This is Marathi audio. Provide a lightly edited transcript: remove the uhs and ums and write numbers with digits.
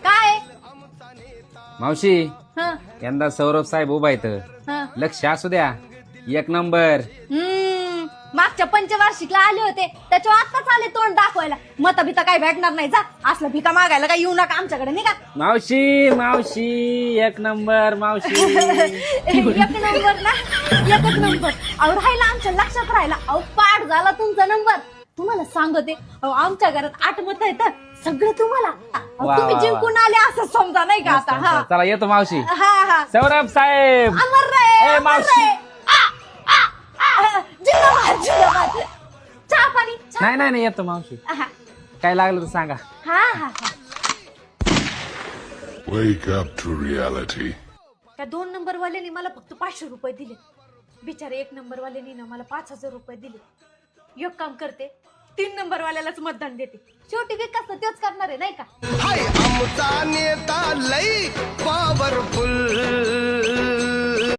काय मावशी हं, यंदा सौरभ साहेब उभा इथं हं. लक्ष असू द्या. एक नंबर. मागच्या पंचवार्षिकला आले होते त्याच्यावर आताच आले तोंड दाखवायला. मत भिता काय भेटणार नाही. जा असलं भिका मागायला काय येऊ नका आमच्याकडे नाही का. मावशी मावशी एक नंबर मावशी. एक नंबर ना, एकच नंबर. अहो राहिला आमच्या लक्षात राहिला. अहो पाठ झाला तुमचा नंबर. तुम्हाला सांगते अहो आमच्या घरात 8 मत आहेत सगळं तुम्हाला. अहो, वा, तुम्ही वा, जिंकून आले असं समजा नाही का आता. हा चला येतो मावशी. हा हा सौरभ साहेब. अमर रे ए, अमर मावशी. रे. जिंदाबाद जिंदाबाद. चहा पाणी चहा. नाही येतो मावशी. हा काय लागलं तर सांगा. हा हा. Wake up to reality. त्या 2 नंबर वाल्यानी मला फक्त 500 रुपये दिले. बिचारे 1 नंबर वाल्यानी ना मला 5000 रुपये दिले. एक काम करते 3 नंबर वाल्यालाच मतदान देते. शेवटी विकास तर तेच करणार आहे नाही का. हाय आमचा नेता लई पावर